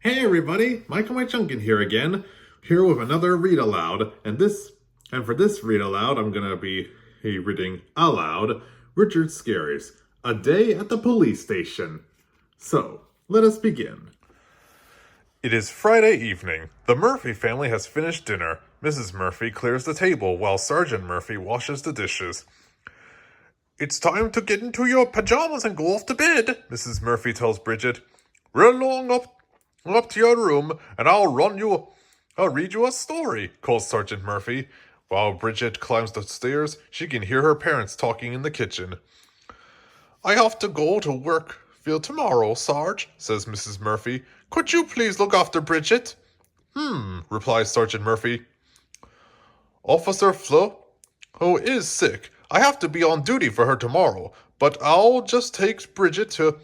Hey everybody, Michael My Chunkin here again, here with another read aloud, and for this read aloud, I'm gonna be reading aloud Richard Scarry's A Day at the Police Station. So, let us begin. It is Friday evening. The Murphy family has finished dinner. Mrs. Murphy clears the table while Sergeant Murphy washes the dishes. It's time to get into your pajamas and go off to bed, Mrs. Murphy tells Bridget. Run along up to your room, and I'll read you a story, calls Sergeant Murphy. While Bridget climbs the stairs, she can hear her parents talking in the kitchen. I have to go to work tomorrow, Sarge, says Mrs. Murphy. Could you please look after Bridget? Replies Sergeant Murphy. Officer Flo, who is sick. I have to be on duty for her tomorrow, but I'll just take Bridget to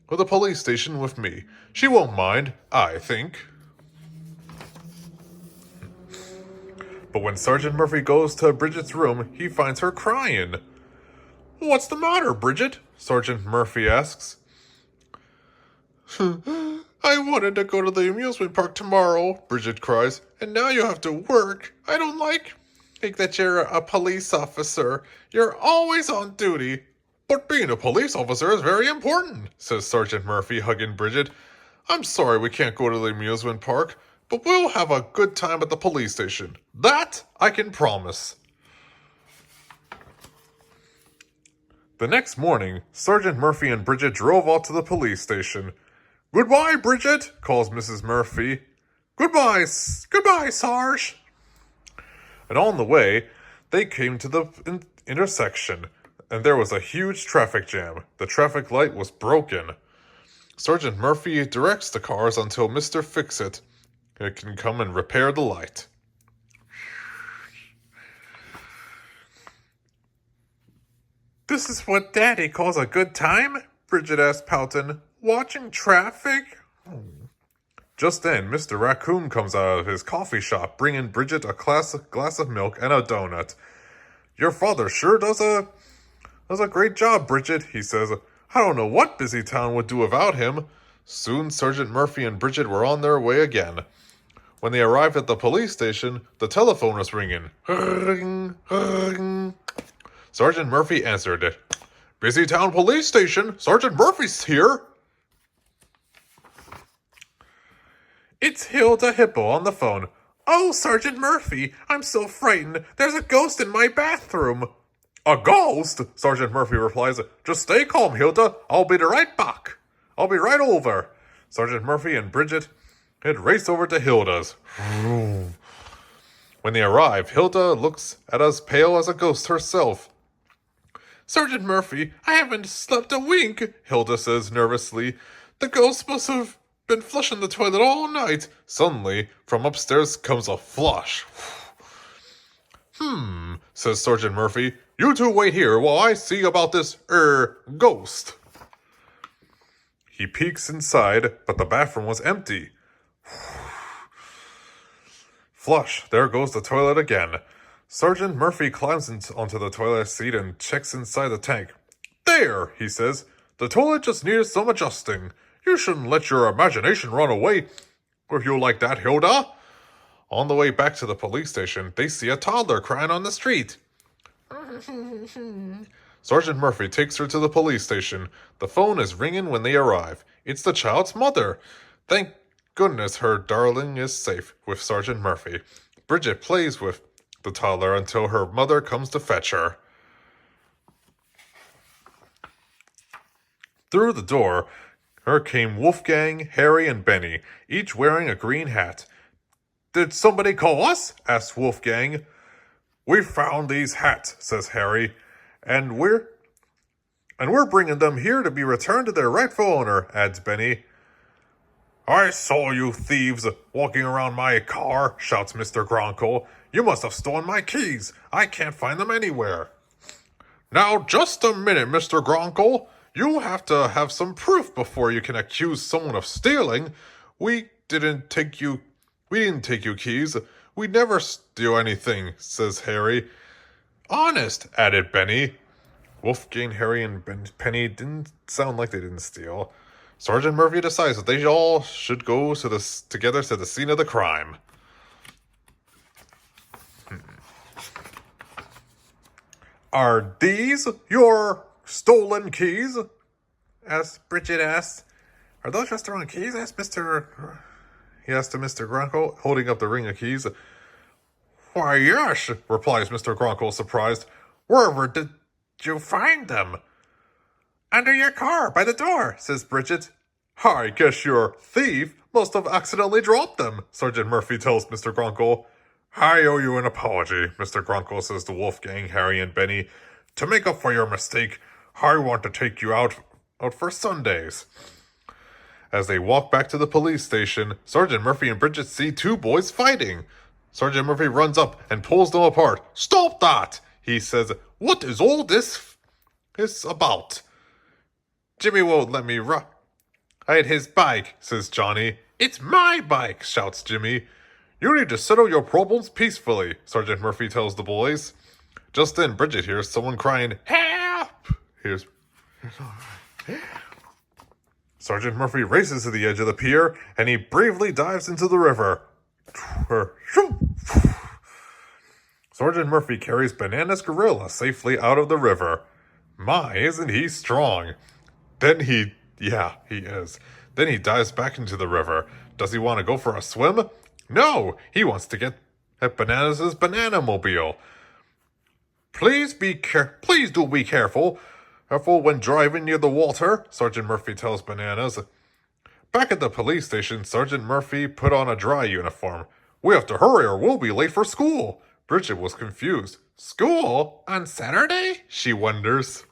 the police station with me. She won't mind, I think. But when Sergeant Murphy goes to Bridget's room, he finds her crying. What's the matter, Bridget? Sergeant Murphy asks. I wanted to go to the amusement park tomorrow, Bridget cries, and now you have to work. I don't like that you're a police officer. You're always on duty. But being a police officer is very important, says Sergeant Murphy, hugging Bridget. I'm sorry we can't go to the amusement park, but we'll have a good time at the police station. That I can promise. The next morning, Sergeant Murphy and Bridget drove out to the police station. Goodbye, Bridget, calls Mrs. Murphy. Goodbye, Sarge. And on the way, they came to the intersection, and there was a huge traffic jam. The traffic light was broken. Sergeant Murphy directs the cars until Mr. Fix-It can come and repair the light. This is what Daddy calls a good time? Bridget asked pouting. Watching traffic? Just then, Mr. Raccoon comes out of his coffee shop, bringing Bridget a glass of milk and a donut. Your father sure does a great job, Bridget, he says. I don't know what Busy Town would do without him. Soon, Sergeant Murphy and Bridget were on their way again. When they arrived at the police station, the telephone was ringing. Ring, ring. Sergeant Murphy answered it. Busy Town Police Station, Sergeant Murphy's here. It's Hilda Hippo on the phone. Oh, Sergeant Murphy, I'm so frightened. There's a ghost in my bathroom. A ghost? Sergeant Murphy replies. Just stay calm, Hilda. I'll be right back. I'll be right over. Sergeant Murphy and Bridget had raced over to Hilda's. When they arrive, Hilda looks at as pale as a ghost herself. Sergeant Murphy, I haven't slept a wink, Hilda says nervously. The ghost must have been flushing the toilet all night. Suddenly, from upstairs comes a flush. Says Sergeant Murphy. You two wait here while I see about this, ghost. He peeks inside, but the bathroom was empty. Flush, there goes the toilet again. Sergeant Murphy climbs onto the toilet seat and checks inside the tank. There, he says. The toilet just needs some adjusting. You shouldn't let your imagination run away with you like that, Hilda. On the way back to the police station, they see a toddler crying on the street. Sergeant Murphy takes her to the police station. The phone is ringing when they arrive. It's the child's mother. Thank goodness her darling is safe with Sergeant Murphy. Bridget plays with the toddler until her mother comes to fetch her. Through the door came Wolfgang, Harry, and Benny, each wearing a green hat. Did somebody call us? Asked Wolfgang. We found these hats, says Harry, and we're bringing them here to be returned to their rightful owner, adds Benny. I saw you thieves walking around my car, shouts Mr. Gronkle. You must have stolen my keys. I can't find them anywhere. Now, just a minute, Mr. Gronkle. You have to have some proof before you can accuse someone of stealing. We didn't take you keys. We'd never steal anything, says Harry. Honest, added Benny. Wolfgang, Harry, and Penny didn't sound like they didn't steal. Sergeant Murphy decides that they all should go together to the scene of the crime. Are these your stolen keys? Bridget asked. Are those your stolen keys? He asked to Mr. Grunkle, holding up the ring of keys. Why, yes, replies Mr. Grunkle, surprised. Wherever did you find them? Under your car, by the door, says Bridget. I guess your thief must have accidentally dropped them, Sergeant Murphy tells Mr. Grunkle. I owe you an apology, Mr. Grunkle says to Wolfgang, Harry, and Benny. To make up for your mistake, I want to take you out for Sundays. As they walk back to the police station, Sergeant Murphy and Bridget see two boys fighting. Sergeant Murphy runs up and pulls them apart. Stop that! He says, what is all this about? Jimmy won't let me ride his bike, says Johnny. It's my bike, shouts Jimmy. You need to settle your problems peacefully, Sergeant Murphy tells the boys. Just then, Bridget hears someone crying, help! Sergeant Murphy races to the edge of the pier, and he bravely dives into the river. Sergeant Murphy carries Bananas Gorilla safely out of the river. My, isn't he strong? He is. Then he dives back into the river. Does he want to go for a swim? No, he wants to get at Bananas' banana-mobile. Please do be careful. Careful when driving near the water, Sergeant Murphy tells Bananas. Back at the police station, Sergeant Murphy put on a dry uniform. We have to hurry or we'll be late for school. Bridget was confused. School? On Saturday? She wonders.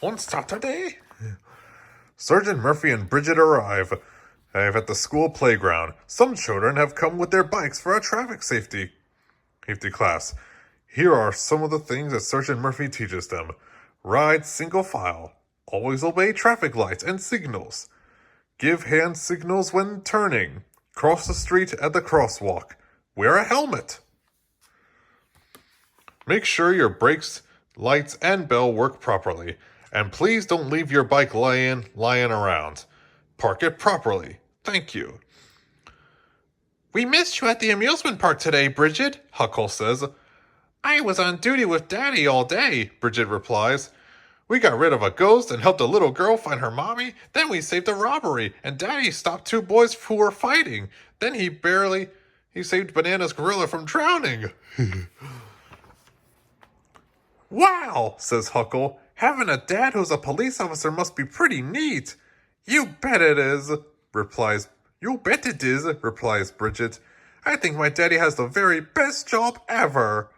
On Saturday? Sergeant Murphy and Bridget arrive at the school playground. Some children have come with their bikes for a traffic safety class. Here are some of the things that Sergeant Murphy teaches them. Ride single file. Always obey traffic lights and signals. Give hand signals when turning. Cross the street at the crosswalk. Wear a helmet. Make sure your brakes, lights, and bell work properly. And please don't leave your bike lying around. Park it properly. Thank you. We missed you at the amusement park today, Bridget, Huckle says. I was on duty with Daddy all day, Bridget replies. We got rid of a ghost and helped a little girl find her mommy. Then we saved a robbery, and Daddy stopped two boys who were fighting. Then he saved Bananas Gorilla from drowning. Wow, says Huckle. Having a dad who's a police officer must be pretty neat. You bet it is, replies Bridget. I think my daddy has the very best job ever.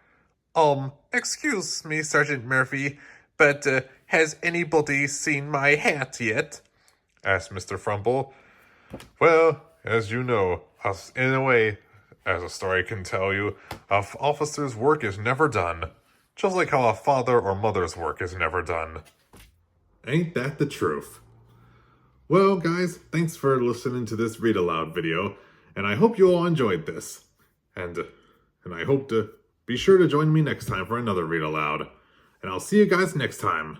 Excuse me, Sergeant Murphy, but has anybody seen my hat yet? Asked Mr. Frumple. Well, as you know, in a way, as a story can tell you, an officer's work is never done. Just like how a father or mother's work is never done. Ain't that the truth? Well, guys, thanks for listening to this Read Aloud video, and I hope you all enjoyed this. And I hope to be sure to join me next time for another Read Aloud. And I'll see you guys next time.